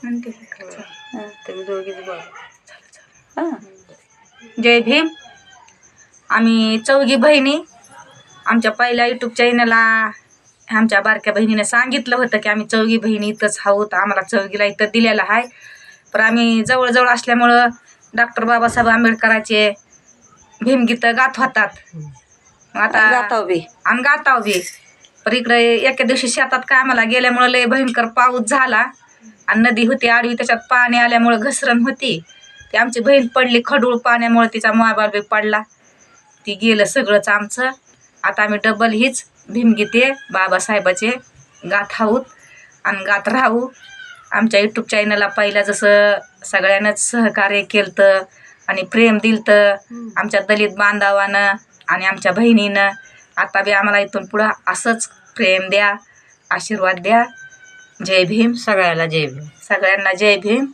म्हणते तुम्ही दोघीच बोला. हां. जय भीम. आम्ही चौघी बहिणी आमच्या पहिल्या यूट्यूब चॅनलला आमच्या बारक्या बहिणीनं सांगितलं होतं की आम्ही चौघी बहिणी इथंच आहोत, आम्हाला चौघीला इथं दिलेलं आहे. पण आम्ही जवळजवळ असल्यामुळं डॉक्टर बाबासाहेब आंबेडकरांचे भीमगीतं गात होतात. आता गाताव बी आणि गाताव बी. पण इकडे एका दिवशी शेतात कामाला गेल्यामुळं लय भयंकर पाऊस झाला आणि नदी होती आडवी, त्याच्यात पाणी आल्यामुळं घसरण होती. ती आमची बहीण पडली खडूळ पाण्यामुळे, तिचा मोबाईल बी पडला, ती गेलं सगळंच आमचं. आता आम्ही डबल हीच भीमगीते बाबासाहेबाचे गात आहोत आणि गात राहू. आमच्या यूट्यूब चॅनलला पहिला जसं सगळ्यांनाच सहकार्य केलं तर आणि प्रेम दिलं तर आमच्या दलित बांधवानं आणि आमच्या बहिणीनं, आता बी आम्हाला इथून पुढं असंच प्रेम द्या, आशीर्वाद द्या. जय भीम. सगळ्याला जय भीम. सगळ्यांना जय भीम.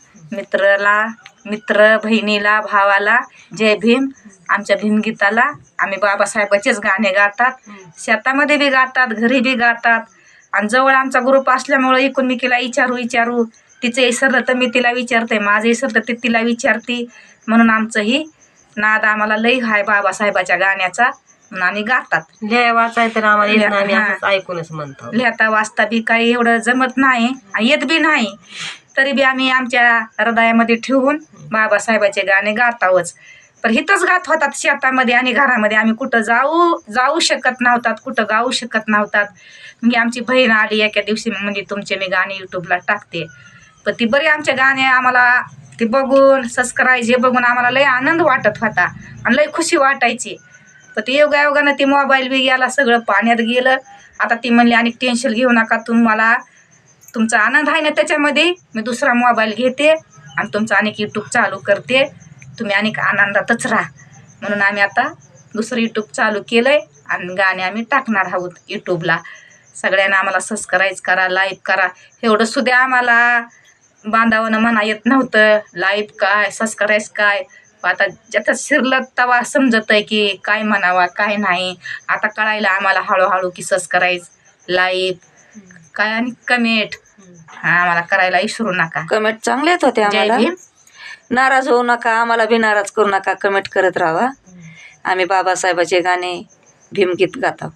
मित्र बहिणीला भावाला जय भीम. आमच्या भीमगीताला आम्ही बाबासाहेबाचेच गाणे गातात, शेतामध्ये बी गातात, घरी बी गातात. आणि जवळ आमचा ग्रुप असल्यामुळं इकून मी तिला विचारू तिचं विसरलं तर मी तिला विचारते, माझं विसरलं तर तिला विचारते. म्हणून आमचं ही नाद आम्हाला लई हाय बाबासाहेबाच्या गाण्याचा, म्हणून आम्ही गातात. लिहाय वाचाय तर आम्हाला येत नाही, आम्ही असंच ऐकूनच म्हणतो. लिहिता वाचता बी काही एवढं जमत नाही आणि येत बी नाही, तरी बी आम्ही आमच्या हृदयामध्ये ठेवून बाबासाहेबाचे गाणे गातावच. पण हिथंच गात होतात शेतामध्ये आणि घरामध्ये. आम्ही कुठं जाऊ शकत नव्हतात, कुठं गाऊ शकत नव्हतात. म्हणजे आमची बहीण आली एका दिवशी, म्हणजे तुमचे मी गाणे यूट्यूबला टाकते. पण ती बरी आमचे गाणे आम्हाला ते बघून सबस्क्राईब बघून आम्हाला लय आनंद वाटत होता आणि लय खुशी वाटायची. पण ती योगायोगानं ती मोबाईल बी गेला, सगळं पाण्यात गेलं. आता ती म्हणली आणि टेन्शन घेऊ नका, तुम्हाला तुमचा आनंद आहे ना त्याच्यामध्ये, मी दुसरा मोबाईल घेते आणि तुमचा अनेक यूट्यूब चालू करते, तुम्ही अनेक आनंदातच राहा. म्हणून आम्ही आता दुसरं यूट्यूब चालू केलं आहे आणि गाणे आम्ही टाकणार आहोत यूट्यूबला. सगळ्यांना आम्हाला सबस्क्राईब करा, लाईक करा. एवढं सुद्धा आम्हाला बांधावनं म्हणा येत नव्हतं, लाईव्ह काय सबस्क्राईब काय. आता ज्याचं शिरलं तेव्हा समजत आहे की काय म्हणावा काय नाही. आता कळायला आम्हाला हळूहळू की सबस्क्राईब, लाईव्ह काय आणि कमेंट आम्हाला करायला विसरू नका. कमेंट चांगलेच होते आम्हाला. नाराज होऊ नका, आम्हाला बी नाराज करू नका, कमेंट करत राहा. आम्ही बाबासाहेबाचे गाणे भीमगीत गातो.